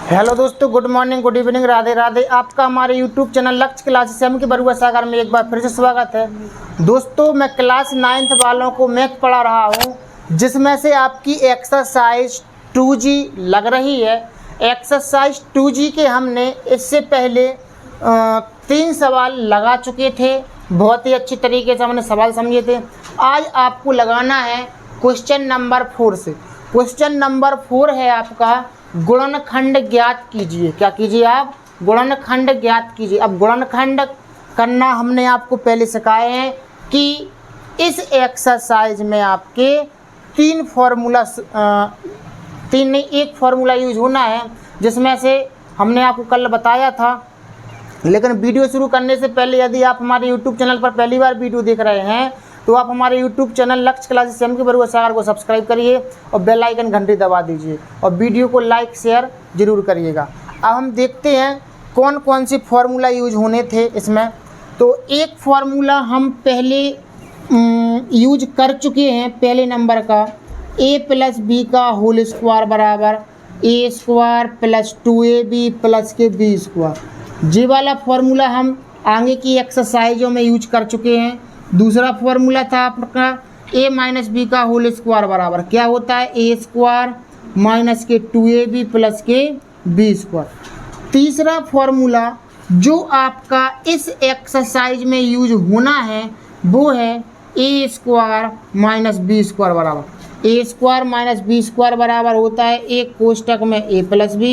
Hello दोस्तों, good morning, good evening, Radhe Radhe. आपका हमारे यूट्यूब चैनल लक्ष्य क्लासेस से के बरुआ सागर में एक बार फिर से स्वागत है। दोस्तों, मैं क्लास 9th वालों को मैथ पढ़ा रहा हूँ, जिसमें से आपकी एक्सरसाइज 2G लग रही है। एक्सरसाइज 2G के हमने इससे पहले 3 सवाल लगा चुके थे। बहुत ही अच्छी तरीके से हमने सवाल समझे थे। आज आपको लगाना है क्वेश्चन नंबर 4 से। क्वेश्चन नंबर 4 है आपका गुणनखंड ज्ञात कीजिए। क्या कीजिए आप? गुणनखंड ज्ञात कीजिए। अब गुणनखंड करना हमने आपको पहले सिखाए हैं कि इस एक्सरसाइज में आपके एक फार्मूला यूज होना है, जिसमें से हमने आपको कल बताया था। लेकिन वीडियो शुरू करने से पहले यदि आप हमारे यूट्यूब चैनल पर पहली बार वीडियो देख रहे हैं तो आप हमारे यूट्यूब चैनल लक्ष्य क्लासेस के बरुआ सागर को सब्सक्राइब करिए और बेल आइकन घंटी दबा दीजिए और वीडियो को लाइक शेयर जरूर करिएगा। अब हम देखते हैं कौन कौन से फार्मूला यूज होने थे इसमें। तो एक फार्मूला हम पहले यूज कर चुके हैं, पहले नंबर का a + b का होल स्क्वायर बराबर a² + 2ab + के b²। ये वाला फार्मूला हम आगे की एक्सरसाइजों में यूज कर चुके हैं। दूसरा फार्मूला था आपका a - b का होल स्क्वायर बराबर क्या होता है a² - के 2ab + के b²। तीसरा फार्मूला जो आपका इस एक्सरसाइज में यूज होना है वो है a² - b² बराबर a² - b² बराबर होता है एक कोष्टक में a + b,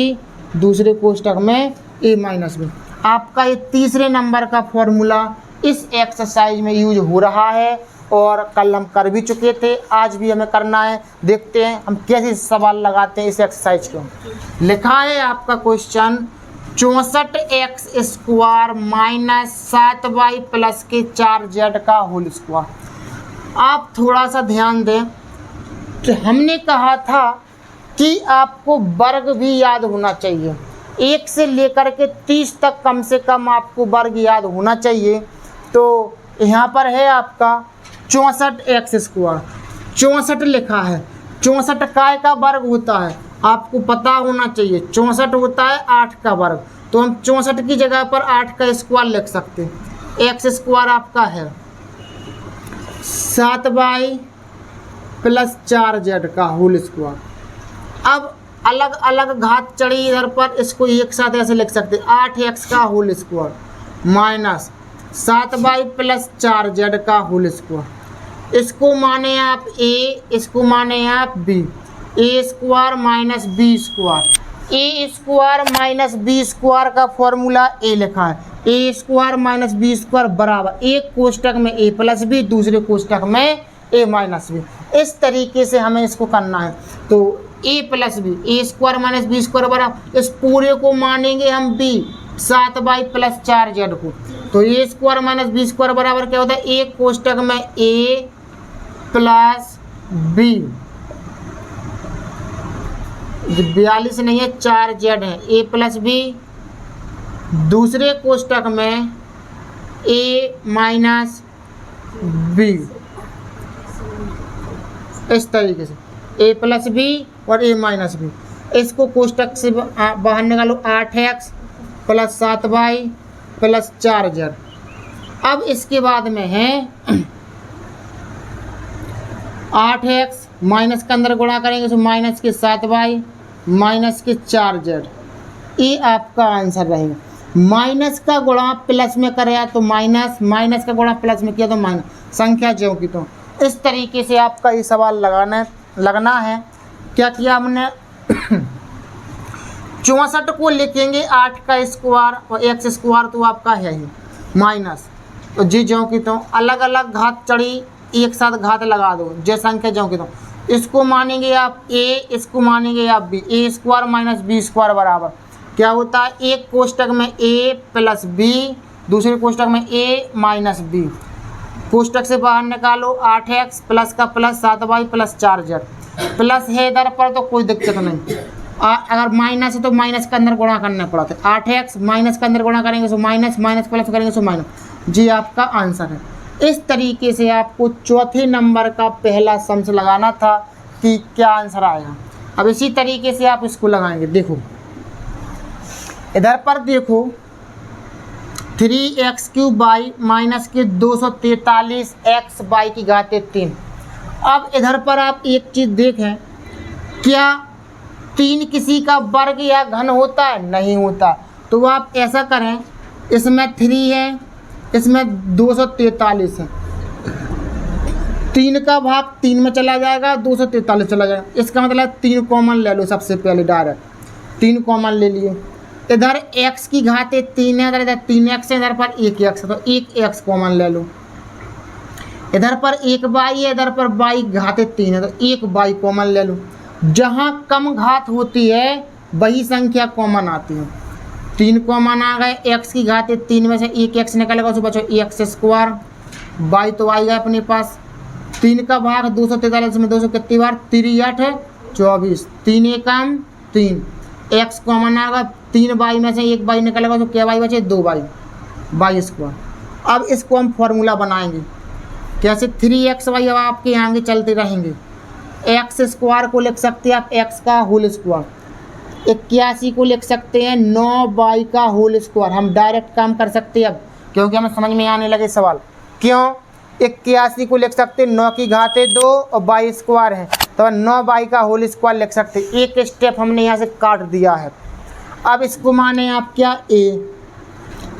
दूसरे कोष्टक में a - b। आपका ये तीसरे नंबर का फार्मूला इस एक्सरसाइज में यूज हो रहा है और कल हम कर भी चुके थे, आज भी हमें करना है। देखते हैं हम कैसे सवाल लगाते हैं इस एक्सरसाइज को। लिखा है आपका क्वेश्चन 64x² - 7y + के 4z का होल स्क्वायर। आप थोड़ा सा ध्यान दें कि हमने कहा था कि आपको वर्ग भी याद होना चाहिए। 1 से लेकर के 30 तक कम से कम आपको वर्ग याद होना चाहिए। तो यहाँ पर है आपका 64x², 64 लिखा है। 64 काय का वर्ग होता है आपको पता होना चाहिए। 64 होता है 8 का वर्ग, तो हम 64 की जगह पर 8 का स्क्वायर लिख सकते हैं। x² आपका है 7y + 4z का होल स्क्वायर। अब अलग अलग घात चढ़ी इधर पर, इसको एक साथ ऐसे लिख सकते हैं 8x का whole square minus 7y + 4z का होल स्क्वायर। इसको माने आप a, इसको माने आप b। a² - b², a² - b² का फॉर्मूला a लिखा है। a² - b² बराबर एक कोष्टक में a + b, दूसरे कोष्टक में a - b। इस तरीके से हमें इसको करना है। तो a + b, a² - b² बराबर इस पूरे को मानेंगे हम b, 7y + 4z को। तो a² - b² बराबर क्या होता है एक कोष्टक में a + b, 42 नहीं है 4z है, a + b, दूसरे कोष्टक में a - b। इस तरीके से a + b और a - b। इसको कोष्टक से बाहर निकालो 8x + 7y + 4z। अब इसके बाद में है 8x माइनस के अंदर गुणा करेंगे तो -के 7y - के 4z। ये आपका आंसर रहेगा। माइनस का गुणा प्लस में कराया तो माइनस का गुणा प्लस में किया तो माइनस, संख्या ज्यों की तो। इस तरीके से आपका ये सवाल लगना है। क्या किया हमने 64 को लिखेंगे 8 का स्क्वायर और x² तो आपका है ही माइनस, तो जी ज्यों की तो अलग अलग घात चढ़ी एक साथ घात लगा दो, जो संख्या ज्यों की तो। इसको मानेंगे आप a, इसको मानेंगे आप b। a² - b² बराबर क्या होता है एक कोष्टक में a + b, दूसरे कोष्टक में a - b। कोष्टक से बाहर निकालो 8x प्लस का प्लस 7y + 4z। प्लस है इधर पर तो कोई दिक्कत नहीं, अगर माइनस है तो माइनस के अंदर गुणा करना पड़ता है। 8x माइनस के अंदर गुणा करेंगे तो माइनस प्लस करेंगे तो माइनस। जी आपका आंसर है। इस तरीके से आपको चौथे नंबर का पहला सम्स लगाना था कि क्या आंसर आएगा। अब इसी तरीके से आप इसको लगाएंगे। देखो इधर पर देखो 3x³ माइनस के 243 x बाई की घात 3। अब इधर पर आप एक चीज़ देखें, क्या 3 किसी का वर्ग या घन होता है? नहीं होता। तो आप ऐसा करें, इसमें 3 है, इसमें 243 है, 3 का भाग 3 में चला जाएगा, 243 चला जाएगा। इसका मतलब 3 कॉमन ले लो सबसे पहले, डायरेक्ट 3 कॉमन ले लिए। इधर x की घात 3 है, इधर 3x है, इधर पर 1x है, तो 1x कॉमन ले लो। इधर पर 1 बाई है, इधर पर बाई घात 3 है, तो 1 बाई कॉमन ले लो। जहाँ कम घात होती है वही संख्या कॉमन आती है। 3 कॉमन आ गए, x की घात 3 में से 1x निकलेगा, उसको बचो x², बाई तो आएगा अपने पास। 3 का भाग 243 में 200 कितनी बार, 3 8 24, 3 एकम 3, x कॉमन आएगा, 3 बाई में से 1 बाई निकलेगा, तो क्या बाई बचे, 2 बाई, बाई²। अब इसको हम फॉर्मूला बनाएंगे कैसे, 3xy अब आपके आगे चलते रहेंगे। x² को लिख सकते हैं आप x का होल स्क्वायर, 81 को लिख सकते हैं 9y का होल स्क्वायर। हम डायरेक्ट काम कर सकते हैं अब, क्योंकि हमें समझ में आने लगे सवाल। क्यों, 81 को लिख सकते हैं 9 की घात 2 और y² है, तो 9y का होल स्क्वायर लिख सकते हैं। एक स्टेप हमने यहाँ से काट दिया है। अब इसको माने आप क्या, a,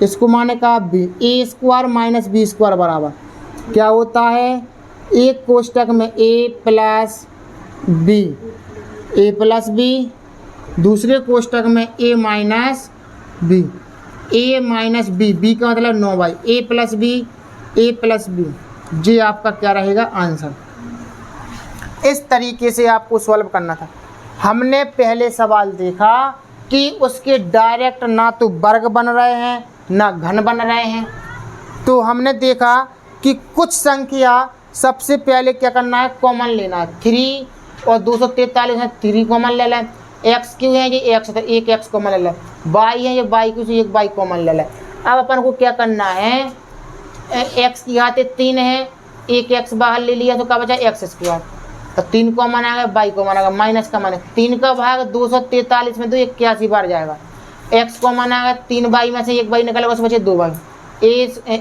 इसको माने का आप b, a² माइनस b² बराबर क्या होता है, एक कोष्टक में a प्लस b, दूसरे कोष्टक में a माइनस b, b का मतलब 9y, a प्लस b, ये आपका क्या रहेगा आंसर। इस तरीके से आपको सॉल्व करना था। हमने पहले सवाल देखा कि उसके डायरेक्ट ना तो वर्ग बन रहे हैं ना घन बन रहे हैं, तो हमने देखा कि कुछ संख्या सबसे पहले क्या करना है, कॉमन लेना है। 3 और 243 है, 3 कॉमन ले लें। x क्यों है, ये x है, तो 1x कॉमन ले लें। बाई है, ये बाई क्यों, 1 बाई कॉमन ले लें। अब अपन को क्या करना है, x की घात 3 है, 1x बाहर ले लिया, तो क्या बचा x², तो 3 कॉमन आ गया, बाई कॉमन आ गया, माइनस का माइनस, 3 का भाग 243 में तो 81 बार जाएगा, x कॉमन आ गया, 3 बाई में से 1 बाई निकलेगा, उससे बचे 2 बाई।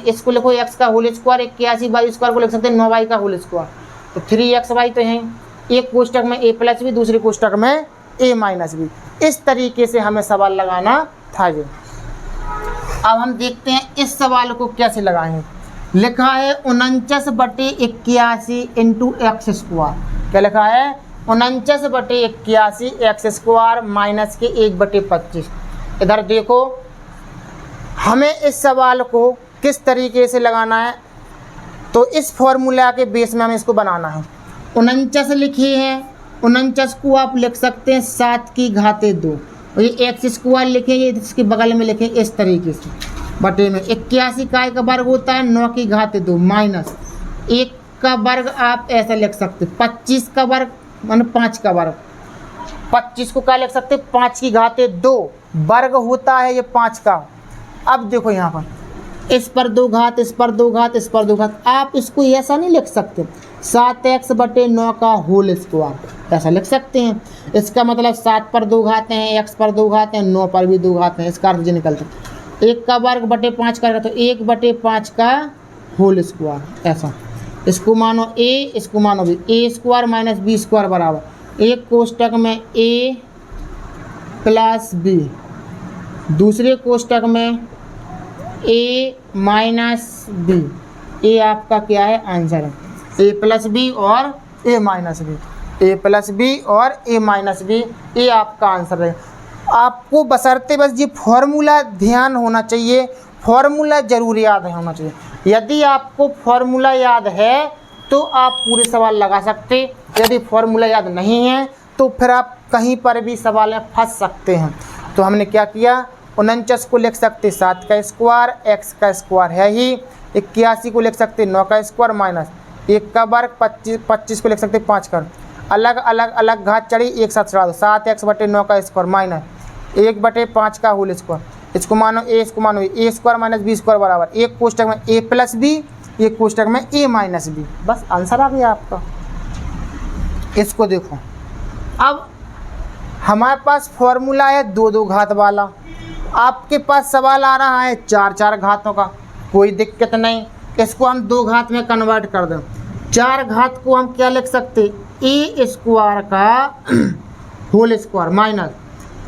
इसको लिखो x का होल स्क्वायर, 81 बाई स्क्वायर को लिख सकते हैं 9y का होल स्क्वायर, तो 3xy तो है। एक कोष्टक में a प्लस b, दूसरे कोष्टक में a माइनस b। इस तरीके से हमें सवाल लगाना था ये। अब हम देखते हैं इस सवाल को कैसे लगाएंगे। लिखा है 49/81 इंटू x²। क्या लिखा है, 49/81 x² माइनस के 1/25। इधर देखो, हमें इस सवाल को किस तरीके से लगाना है, तो इस फॉर्मूला के बेस में हमें इसको बनाना है। 49 लिखी है, 49 को आप लिख सकते हैं 7 की घात 2, और ये x² लिखे, ये इसके बगल में लिखे इस तरीके से बटे में। 81 काय का वर्ग होता है 9 की घात 2 माइनस 1 का वर्ग, आप ऐसा लिख सकते। 25 का वर्ग मान 5 का वर्ग, 25 को क्या लिख सकते, 5 की घात 2 वर्ग होता है ये 5 का। अब देखो यहाँ पर इस पर 2 घात, इस पर 2 घात, इस पर 2 घात, आप इसको ऐसा नहीं लिख सकते 7x/9 का होल स्क्वायर, ऐसा लिख सकते हैं। इसका मतलब 7 पर 2 घात हैं, x पर 2 घात हैं, 9 पर भी 2 घात हैं, इसका अर्थ ये निकलता है 1 का वर्ग बटे 5 का, तो 1/5 का होल स्क्वायर, ऐसा। इसको मानो a, इसको मानो b, a² माइनस b² बराबर एक कोष्टक में a प्लस b, दूसरे कोष्टक में a माइनस b। ये आपका क्या है आंसर है, a प्लस बी और a minus B, a plus B और a माइनस बी, ये आपका आंसर है। आपको बशर्ते बस ये फॉर्मूला ध्यान होना चाहिए, फॉर्मूला जरूर याद होना चाहिए। यदि आपको फॉर्मूला याद है तो आप पूरे सवाल लगा सकते, यदि फॉर्मूला याद नहीं है तो फिर आप कहीं पर भी सवाल में फंस सकते हैं। तो हमने क्या किया, 49 को लिख सकते 7 का स्क्वायर, x का स्क्वायर है ही, 81 को लिख सकते 9 का स्क्वायर माइनस 1 का वर्ग, 25 को लिख सकते 5 का, अलग अलग घात चढ़ी एक साथ चढ़ा दो, 7x/9 का स्क्वायर माइनस 1/5 का होल स्क्वायर। इसको मानो a, इसको मानो a² माइनस b² बराबर एक कोष्टक में a प्लस बी, एक कोष्टक में a माइनस बी। बस आंसर आ गया आपका। इसको देखो, अब हमारे पास फॉर्मूला है 2 घात वाला, आपके पास सवाल आ रहा है 4 4 घातों का, कोई दिक्कत नहीं, इसको हम 2 घात में कन्वर्ट कर दें। 4 घात को हम क्या लिख सकते, ए स्क्वायर का होल स्क्वायर माइनस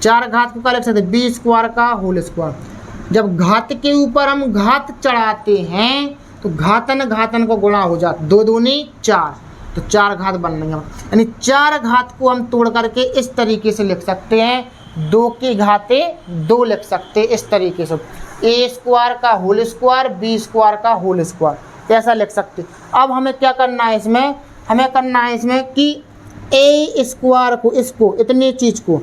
4 घात को क्या लिख सकते, बी स्क्वायर का होल स्क्वायर। जब घात के ऊपर हम घात चढ़ाते हैं तो घातन घातन को गुणा हो जाता, 2 दूनी 4, तो 4 घात बन रही है। यानी 4 घात को हम तोड़ करके इस तरीके से लिख सकते हैं, 2 की घाते 2 लिख सकते हैं इस तरीके से, ए स्क्वायर का होल स्क्वायर बी स्क्वायर का होल स्क्वायर, कैसा लिख सकते। अब हमें क्या करना है इसमें, हमें करना है इसमें कि ए स्क्वायर को, इसको इतनी चीज़ को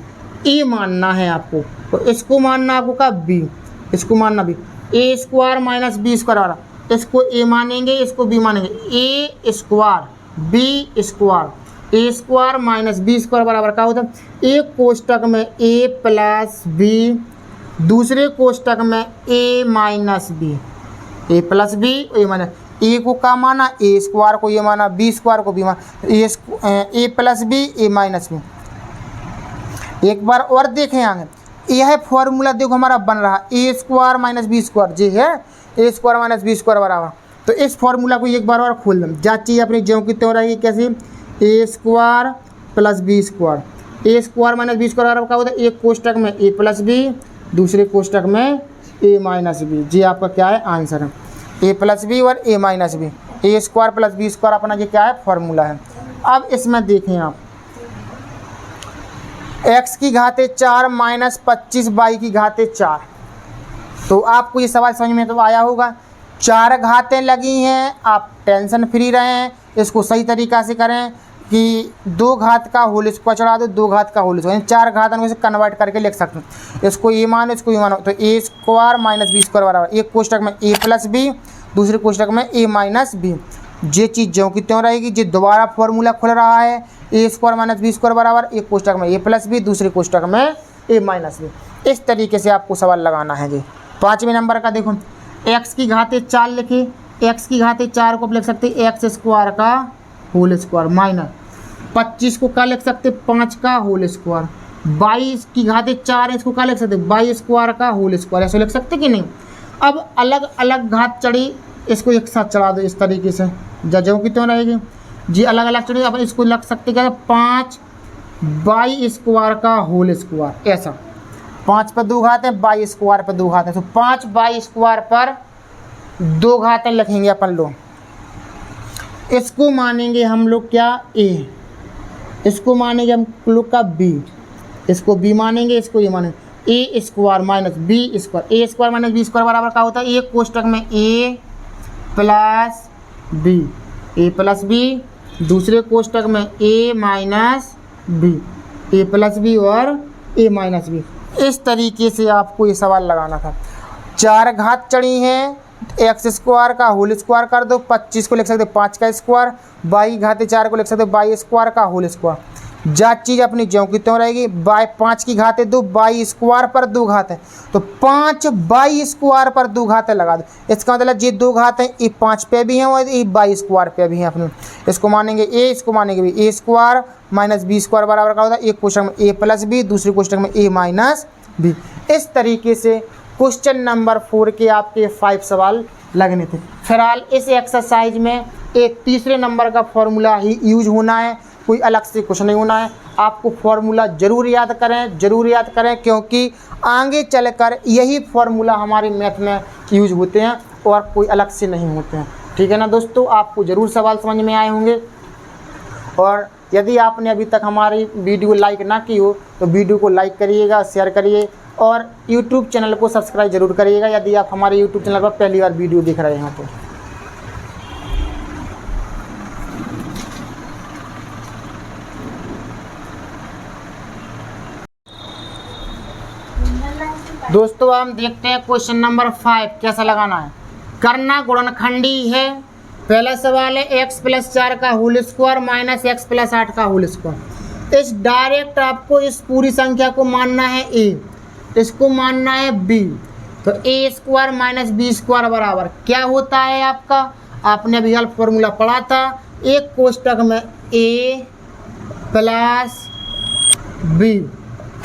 ए मानना है आपको, तो इसको मानना आपको का बी, इसको मानना बी, ए स्क्वायर माइनस बी स्क्वायर वाला, इसको ए मानेंगे इसको बी मानेंगे, ए स्क्वायर बी स्क्वायर, ए स्क्वायर माइनस बी स्क्वायर बराबर क्या होता है, एक कोष्टक में ए प्लस बी, दूसरे कोष्टक में A minus B, A plus B A minus, ए को क्या माना ए स्क्वायर को ये माना, बी स्क्वायर को बी माना, ए प्लस बी ए माइनस बी। एक बार और देखें आगे, यह फॉर्मूला देखो हमारा बन रहा A square minus B square, जी है A square minus B square बराबर, तो इस फॉर्मूला को एक बार और खोल दें, जांचिए अपनी ज्यों की त्यों रहेगी कैसे, ए स्क्वायर प्लस बी स्क्वायर, ए स्क्वायर माइनस बी स्क्वायर बराबर क्या होता है, एक कोष्टक में ए प्लस बी, दूसरे कोष्टक में ए माइनस बी, जी आपका क्या है आंसर है, ए प्लस बी और ए माइनस बी, ए स्क्वायर प्लस बी स्क्वायर अपना ये क्या है फॉर्मूला है। अब इसमें देखें आप, x की घाते 4 माइनस 25 y की घाते 4, तो आपको ये सवाल समझ में तो आया होगा। 4 घातें लगी हैं, आप टेंशन फ्री रहें, इसको सही तरीक़ा से करें कि 2 घात का होल स्क्वायर चढ़ा दो, 2 घात का होल स्क्वायर, 4 घातन से कन्वर्ट करके लिख सकते हैं, इसको ये मानो इसको ये मानो, तो A square minus B square बराबर, एक कोष्टक में ए प्लस बी, दूसरे कोष्टक में ए माइनस बी, ये चीज़ ज्यों की त्यों रहेगी, जो दोबारा फॉर्मूला खुल रहा है, A square minus B square बराबर, एक कोष्टक में ए प्लस बी, दूसरे कोष्टक में ए माइनस बी, इस तरीके से आपको सवाल लगाना है जी। 5वें नंबर का देखो, x की घाते 4 लिखे, x की घाते 4 को लिख सकते एक्स स्क्वायर का होल स्क्वायर माइनस 25 को क्या लिख सकते 5 का होल स्क्वायर, 22 की घाते 4 इसको क्या लिख सकते 22 स्क्वायर का होल स्क्वायर, ऐसे लिख सकते कि नहीं। अब अलग अलग घात चढ़ी, इसको एक साथ चढ़ा दो इस तरीके से, जजों की क्यों रहेगी जी, अलग अलग चढ़ी, अब इसको लग सकते क्या 5 22 स्क्वायर का होल स्क्वायर, ऐसा 5 पर 2 घात है, 22 स्क्वायर पर 2 घात है, तो 5 22 स्क्वायर पर 2 घातें लिखेंगे अपन लोग, इसको मानेंगे हम लोग क्या ए, इसको मानेंगे हम लोग का बी, इसको बी मानेंगे, इसको ये मानेंगे, ए स्क्वायर माइनस बी स्क्वायर, ए स्क्वायर माइनस बी स्क्वायर बराबर क्या होता है, एक कोष्टक में A plus B, A plus B, दूसरे कोष्टक में A minus B, A plus B और ए माइनस बी, इस तरीके से आपको ये सवाल लगाना था। 4 घात चढ़ी हैं, एक्स स्क्वायर का होल स्क्वायर कर दो, 25 को लिख सकते 5 का स्क्वायर, 22 घाते 4 को लिख सकते 22 स्क्वायर का होल स्क्वायर, जा चीज़ अपनी ज्यों की त्यों रहेगी, 5 की घाते 2, 22 स्क्वायर पर 2 घात है, तो 5 22 स्क्वायर पर 2 घातें लगा दो, इसका मतलब ये 2 घात हैं ये 5 पे भी हैं और ये 22 स्क्वायर पे भी हैं अपने, इसको मानेंगे ए, इसको मानेंगे बी, ए स्क्वायर माइनस बी स्क्वायर बराबर का होता है एक क्वेश्चन में ए प्लस बी, दूसरे क्वेश्चन में ए माइनस बी। इस तरीके से क्वेश्चन नंबर 4 के आपके 5 सवाल लगने थे। फिलहाल इस एक्सरसाइज में एक तीसरे नंबर का फॉर्मूला ही यूज होना है, कोई अलग से कुछ नहीं होना है। आपको फॉर्मूला ज़रूर याद करें, क्योंकि आगे चलकर यही फॉर्मूला हमारे मैथ में यूज होते हैं और कोई अलग से नहीं होते हैं। ठीक है ना दोस्तों, आपको ज़रूर सवाल समझ में आए होंगे। और यदि आपने अभी तक हमारी वीडियो लाइक ना की हो तो वीडियो को लाइक करिएगा, शेयर करिए और यूट्यूब चैनल को सब्सक्राइब जरूर करिएगा यदि आप हमारे यूट्यूब चैनल पर पहली बार वीडियो देख रहे हैं तो। दोस्तों हम देखते हैं क्वेश्चन नंबर 5 कैसा लगाना है। करना गुणनखंडी है। पहला सवाल है x प्लस 4 का whole square minus x plus 8 का होल स्क्वायर। इस डायरेक्ट आपको इस पूरी संख्या को मानना है a, इसको मानना है b, तो a square minus B square बराबर क्या होता है आपका, आपने अभी हल फॉर्मूला पढ़ा था, एक कोष्टक में a प्लस b,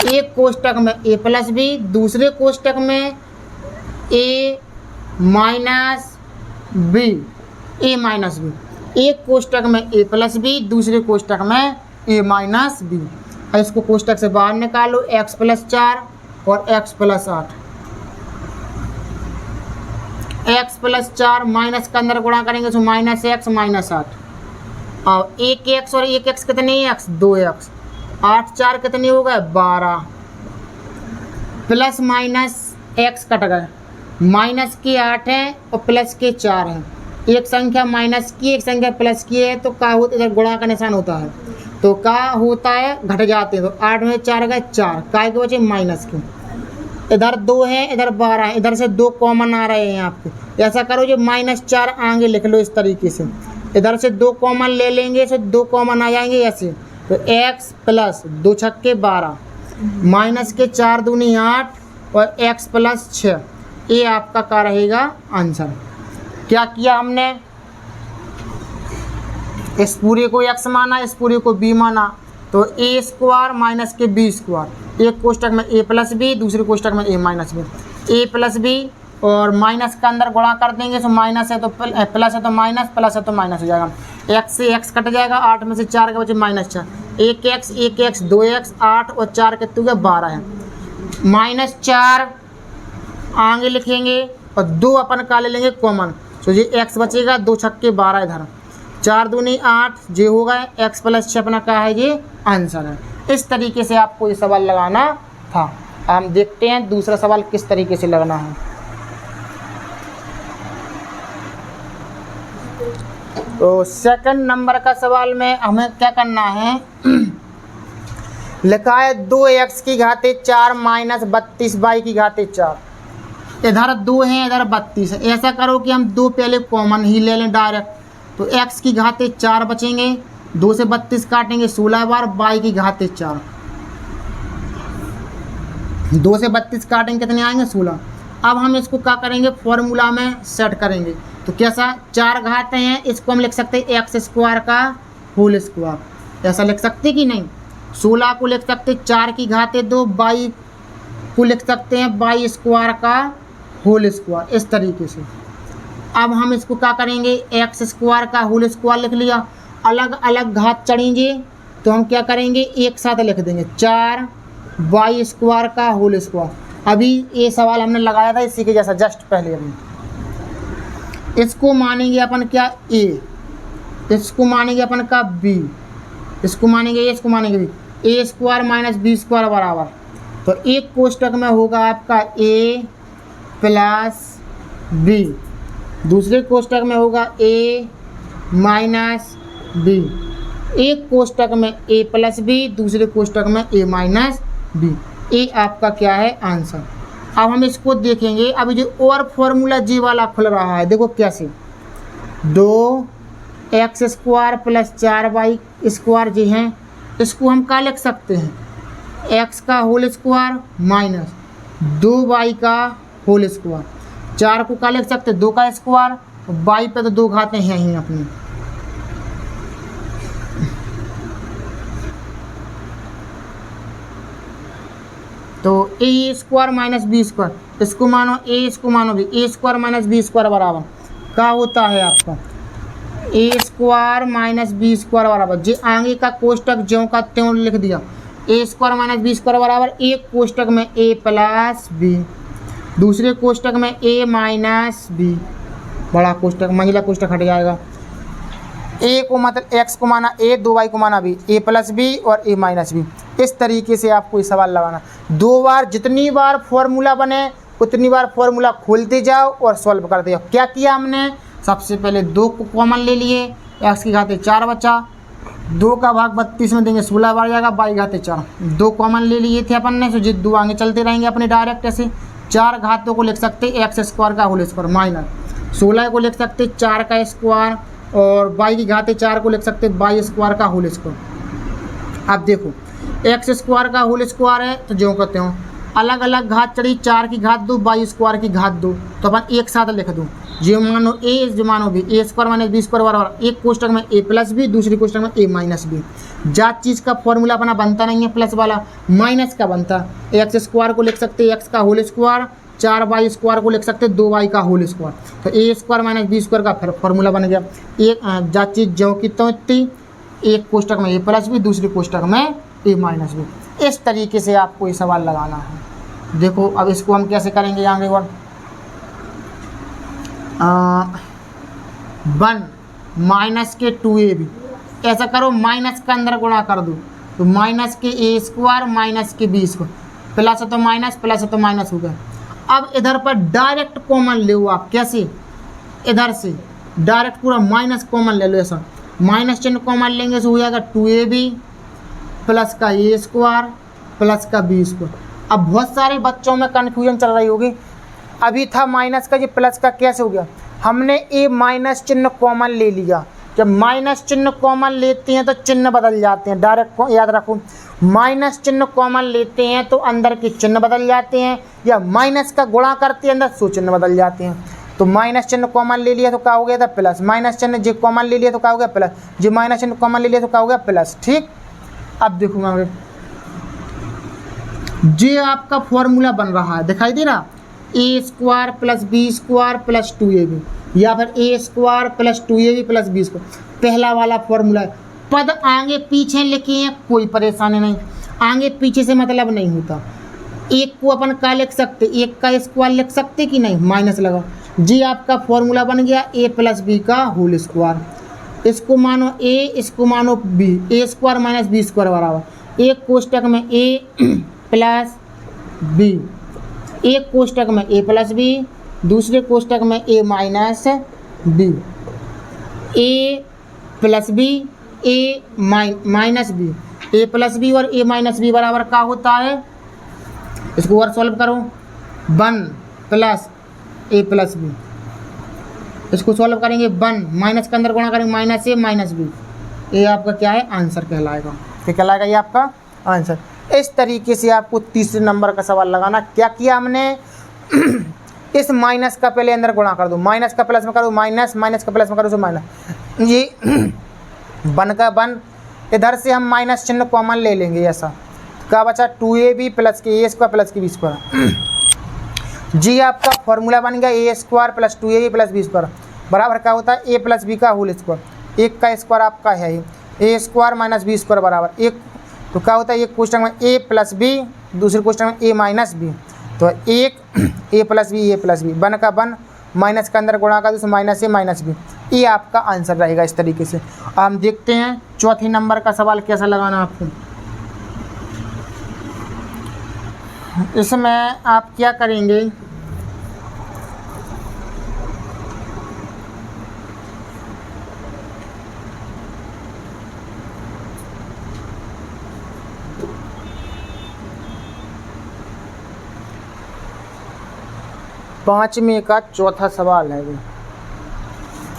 एक कोष्टक में ए प्लस बी, दूसरे कोष्टक में A minus B, A minus B. एक कोष्टक में ए प्लस बी, दूसरे कोष्टक में ए माइनस बी। और इसको कोष्टक से बाहर निकालो, एक्स प्लस 4 और x plus 8। X plus 4 minus के अंदर गुणा करेंगे तो माइनस एक्स माइनस 8। और एक एक्स और एक एक्स कितने एक्स, 2 एक्स। 8 4 कितने हो गए, 12। प्लस माइनस एक्स कट गए, माइनस के 8 हैं और प्लस के 4 हैं। एक संख्या माइनस की, एक संख्या प्लस की है तो क्या होता है, इधर गुणा का निशान होता है तो क्या होता है, घट जाते हैं। तो 8 में 4 गए 4, काय के बचे माइनस के। इधर 2 है, इधर 12 है, इधर से 2 कॉमन आ रहे हैं आपके। ऐसा करो जो -4 आगे लिख लो इस तरीके से। इधर से 2 कॉमन ले लेंगे, से 2 कॉमन आ जाएंगे ऐसे। तो x प्लस 2 छक्के 12, माइनस के 4 दूनी 8 और x प्लस 6। ये आपका क्या रहेगा आंसर। क्या किया हमने, इस पूरे को x माना, इस पूरे को b माना। तो a स्क्वायर माइनस के b स्क्वायर। एक कोष्टक में a प्लस बी, दूसरे कोष्टक में a minus B. a plus B और माइनस का अंदर गुणा कर देंगे तो माइनस है तो प्लस है तो माइनस, प्लस है तो माइनस हो जाएगा। x से x कट जाएगा, 8 में से 4 के बचे -4। 1x 2x 8 और 4 कितने हो गए, 12 है। -4 आगे लिखेंगे और 2 अपन का ले लेंगे कॉमन, तो ये x बचेगा, 2 छक्के 12 इधर, 4 दूनी 8, ये होगा x प्लस 6 अपना क्या है, ये आंसर है। इस तरीके से आपको ये सवाल लगाना था। हम देखते हैं दूसरा सवाल किस तरीके से लगना है। तो सेकंड नंबर का सवाल में हमें क्या करना है, लिखा है 2x की घाते 4 माइनस 32y की घाते 4। इधर 2 है, इधर 32 है। ऐसा करो कि हम 2 पहले कॉमन ही ले लें डायरेक्ट। तो x की घाते 4 बचेंगे, 2 से 32 काटेंगे 16 बार, y की घाते 4। 2 से 32 काटेंगे कितने आएंगे, 16। अब हम इसको क्या करेंगे, फॉर्मूला में सेट करेंगे। तो कैसा, 4 घाते हैं, इसको हम लिख सकते हैं एक्स स्क्वायर का होल स्क्वायर। ऐसा लिख सकते कि नहीं। 16 को लिख सकते 4 की घाते 2, y को लिख सकते हैं y स्क्वायर का होल स्क्वायर, इस तरीके से। अब हम इसको क्या करेंगे, एक्स स्क्वायर का होल स्क्वायर लिख लिया, अलग अलग घात चढ़ेंगे तो हम क्या करेंगे, एक साथ लिख देंगे 4 y स्क्वायर का होल स्क्वायर। अभी ये सवाल हमने लगाया था इसी के जैसा, जस्ट पहले। अभी इसको मानेंगे अपन क्या, a, इसको मानेंगे अपन का b, इसको मानेंगे a, इसको मानेंगे b। a square minus b square बराबर, तो एक कोष्टक में होगा आपका a प्लस b, दूसरे कोष्टक में होगा a माइनस b। एक कोष्टक में a प्लस b, दूसरे कोष्टक में a माइनस b। ये आपका क्या है आंसर। अब हम इसको देखेंगे, अभी जो और फॉर्मूला जी वाला खुल रहा है, देखो कैसे, 2x square plus 4y square जी हैं, इसको हम क्या लिख सकते हैं, x का होल स्क्वायर माइनस 2y का होल स्क्वायर। 4 को क्या लिख सकते हैं, 2 का स्क्वायर, y पे तो 2 घाते हैं ही अपनी। तो A square minus B square, इसको मानो a, इसको मानो b, a square minus B square बराबर क्या होता है आपका, a square minus B square बराबर, जो आगे का कोष्टक ज्यों का त्यों लिख दिया, a square minus B square बराबर, एक कोष्टक में a प्लस बी, दूसरे कोष्टक में a माइनस बी, बड़ा कोष्टक मंझला कोष्टक हट जाएगा। a को मतलब x को माना a, 2y को माना b, a प्लस बी और a माइनस बी। इस तरीके से आपको ये सवाल लगाना। 2 बार, जितनी बार फॉर्मूला बने उतनी बार फॉर्मूला खोलते जाओ और सॉल्व करते जाओ। क्या किया हमने, सबसे पहले 2 को कॉमन ले लिए, x की घाते 4 बचा, 2 का भाग 32 में देंगे 16 बार जाएगा, y घाते 4। 2 कॉमन ले लिए थे अपन ने, तो जो 2 आगे चलते रहेंगे अपने डायरेक्ट ऐसे। 4 घातों को लिख सकते एक्स स्क्वायर का होल स्क्वायर माइनस 16 को लिख सकते 4 का स्क्वायर, और y की घाते 4 को लिख सकते y स्क्वायर का होल स्क्वायर। अब देखो x स्क्वायर का होल स्क्वायर है तो जो कहते हो अलग अलग घात चढ़ी 4 की घात 2 बाई स्क्वायर की घात 2, तो अपन एक साथ लिख दूँ, जो मानो ए जो मानो बी, ए स्क्वायर माइनस बी स्क्वायर बराबर एक कोष्टक में ए प्लस बी, दूसरी कोष्टक में ए माइनस बी। जात चीज़ का फॉर्मूला अपना बनता नहीं है प्लस वाला, माइनस का बनता। एक्स स्क्वायर को लिख सकते एक्स का होल स्क्वायर, 4 वाई स्क्वायर को लिख सकते 2 वाई का होल स्क्वायर, तो A square minus B square का फॉर्मूला बन गया। एक जात चीज़ जो की तो इतनी, एक कोष्टक में ए प्लस बी, दूसरी कोष्टक में ए माइनस बी। इस तरीके से आपको ये सवाल लगाना है। देखो अब इसको हम कैसे करेंगे आगे और 1 माइनस के 2ab, ऐसा करो माइनस का अंदर गुणा कर दो, तो माइनस के ए स्क्वायर माइनस के बी स्क्वायर, प्लस है तो माइनस, प्लस है तो माइनस हो गया। अब इधर पर डायरेक्ट कॉमन ले लो आप, कैसे, इधर से डायरेक्ट पूरा माइनस कॉमन ले लो, ऐसा माइनस चिन्ह कॉमन लेंगे तो हो जाएगा 2ab प्लस का ए स्क्वायर प्लस का बी स्क्वायर। अब बहुत सारे बच्चों में कन्फ्यूजन चल रही होगी, अभी था माइनस का, ये प्लस का कैसे हो गया। हमने ए माइनस चिन्ह कॉमन ले लिया, जब माइनस चिन्ह कॉमन लेते हैं तो चिन्ह बदल जाते हैं, डायरेक्ट याद रखो, माइनस चिन्ह कॉमन लेते हैं तो अंदर के चिन्ह बदल जाते हैं, या माइनस का गुणा करते हैं अंदर सो चिन्ह बदल जाते हैं। तो माइनस चिन्ह कॉमन ले लिया तो क्या हो गया था प्लस, माइनस चिन्ह जो कॉमन ले लिया तो क्या हो गया प्लस, जो माइनस चिन्ह कॉमन ले लिया तो क्या हो गया प्लस। ठीक, अब देखूंगा जे आपका फॉर्मूला बन रहा है, दिखाई दे रहा, A square plus B square plus 2ab, या फिर A square plus 2ab plus B square, पहला वाला फॉर्मूला है। पद आगे पीछे लिखे हैं कोई परेशानी नहीं, आगे पीछे से मतलब नहीं होता। एक को अपन का लिख सकते, एक का स्क्वायर लिख सकते कि नहीं, माइनस लगा, जी आपका फॉर्मूला बन गया ए प्लस बी का होल स्क्वायर। इसको मानो ए, इसको मानो बी, ए स्क्वायर माइनस बी स्क्वायर बराबर एक कोष्टक में ए प्लस बी, एक कोष्टक में ए प्लस बी, दूसरे कोष्टक में A minus B, A plus B, A minus B, A plus B और ए माइनस बी बराबर क्या होता है, इसको और सॉल्व करो, 1 प्लस ए प्लस बी, इसको सॉल्व करेंगे 1 माइनस के अंदर गुणा करेंगे माइनस ए माइनस बी, ये आपका क्या है आंसर कहलाएगा, क्या कहलाएगा ये आपका आंसर। इस तरीके से आपको तीसरे नंबर का सवाल लगाना। क्या किया हमने इस माइनस का पहले अंदर गुणा कर दो, माइनस का प्लस में करो माइनस, माइनस का प्लस में करो तो माइनस, ये 1 का 1, इधर से हम माइनस चिन्ह कॉमन ले लेंगे, ऐसा क्या बचा 2ab प्लस के ए स्क्वायर प्लस के बी स्क्वायर। जी आपका फॉर्मूला बन गया A square plus 2ab plus B square बराबर क्या होता है ए प्लस बी का होल स्क्वायर, एक का स्क्वायर आपका है A square minus B square बराबर एक, तो क्या होता है एक क्वेश्चन में ए प्लस बी, दूसरे क्वेश्चन में ए माइनस बी, तो एक A plus B, A plus B, 1 का 1 माइनस का अंदर गुणा कर दो माइनस ए माइनस बी, ये आपका आंसर रहेगा इस तरीके से। अब हम देखते हैं चौथे नंबर का सवाल कैसा लगाना आपको। इसमें आप क्या करेंगे, पाँचवें का चौथा सवाल है ये,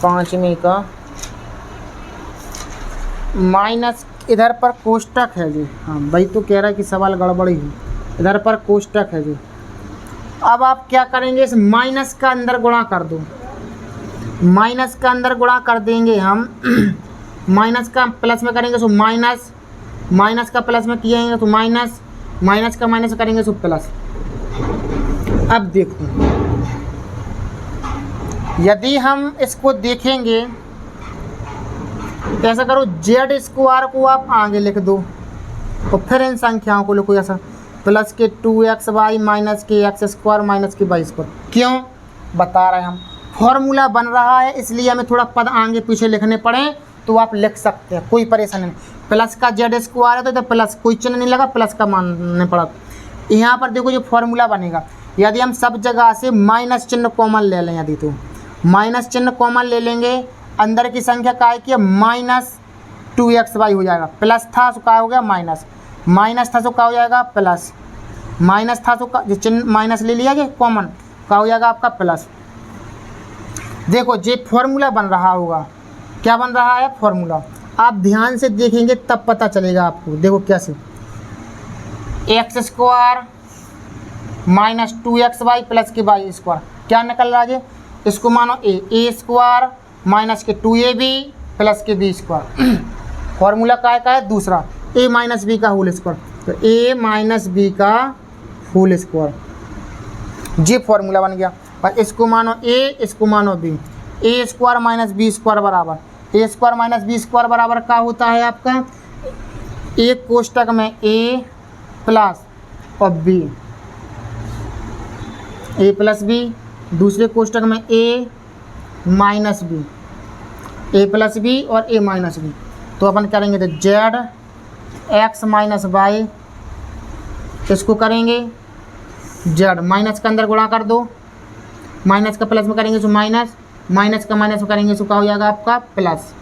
पाँचवें का माइनस, इधर पर कोष्टक है जी, हाँ भाई तो कह रहा है कि सवाल गड़बड़ी है, इधर पर कोष्टक है जी। अब आप क्या करेंगे, इस माइनस का अंदर गुणा कर दो, माइनस का अंदर गुणा कर देंगे हम माइनस का प्लस में करेंगे तो माइनस, माइनस का प्लस में किएंगे तो माइनस, माइनस का माइनस करेंगे तो प्लस। अब देखो यदि हम इसको देखेंगे तो ऐसा करो जेड स्क्वायर को आप आगे लिख दो और फिर इन संख्याओं को लिखो ऐसा प्लस के 2xy माइनस के एक्स स्क्वायर माइनस के वाई स्क्वायर। क्यों बता रहे हैं हम, फॉर्मूला बन रहा है इसलिए हमें थोड़ा पद आगे पीछे लिखने पड़े, तो आप लिख सकते हैं कोई परेशानी नहीं। प्लस का जेड स्क्वायर है तो प्लस कोई चिन्ह नहीं लगा, प्लस का मानने पड़ा। यहाँ पर देखो जो फॉर्मूला बनेगा, यदि हम सब जगह से माइनस चिन्ह कॉमन ले लें, यदि तो माइनस चिन्ह कॉमन ले लेंगे, अंदर की संख्या क्या है कि माइनस 2xy हो जाएगा, प्लस था तो क्या हो गया माइनस, माइनस था तो क्या हो जाएगा प्लस, माइनस था तो जो चिन्ह माइनस ले लिया गया कॉमन, क्या हो जाएगा आपका प्लस। देखो ये फॉर्मूला बन रहा होगा, क्या बन रहा है फॉर्मूला, आप ध्यान से देखेंगे तब पता चलेगा आपको। देखो कैसे, x square minus 2xy plus के वाई स्क्वायर, क्या निकल रहा है? इसको मानो ए स्क्वायर माइनस के 2ab प्लस के बी स्क्वायर। फॉर्मूला काय का है? दूसरा a माइनस बी का होल स्क्वायर, तो a माइनस बी का होल स्क्वायर, ये फॉर्मूला बन गया। और इसको मानो a, इसको मानो b, a square minus B square बराबर, a square minus B square बराबर क्या होता है आपका? एक कोष्टक में a प्लस और b, a प्लस बी, दूसरे कोष्टक में a minus B, a plus B और a माइनस बी। तो अपन करेंगे तो जेड एक्स माइनस वाई, इसको करेंगे जेड, माइनस के अंदर गुणा कर दो, माइनस का प्लस में करेंगे तो माइनस, माइनस का माइनस में करेंगे तो क्या हो जाएगा आपका प्लस।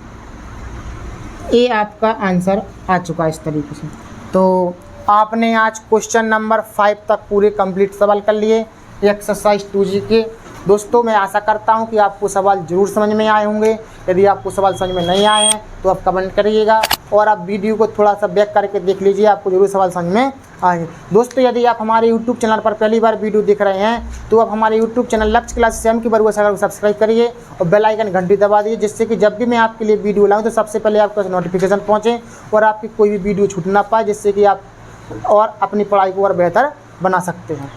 ये आपका आंसर आ चुका है इस तरीके से। तो आपने आज क्वेश्चन नंबर 5 तक पूरे कंप्लीट सवाल कर लिए एक्सरसाइज 2G के। दोस्तों मैं आशा करता हूं कि आपको सवाल ज़रूर समझ में आए होंगे। यदि आपको सवाल समझ में नहीं आए हैं तो आप कमेंट करिएगा और आप वीडियो को थोड़ा सा बैक करके देख लीजिए, आपको जरूर सवाल समझ में आएंगे। दोस्तों यदि आप हमारे YouTube चैनल पर पहली बार वीडियो देख रहे हैं तो आप हमारे YouTube चैनल लक्ष्य क्लास सेम की बरुआ को सब्सक्राइब करिए और बेल आइकन घंटी दबा दीजिए, जिससे कि जब भी मैं आपके लिए वीडियो लाऊँ तो सबसे पहले आपके पास नोटिफिकेशन पहुँचे और आपकी कोई भी वीडियो छूट ना पाए, जिससे कि आप और अपनी पढ़ाई को और बेहतर बना सकते हैं।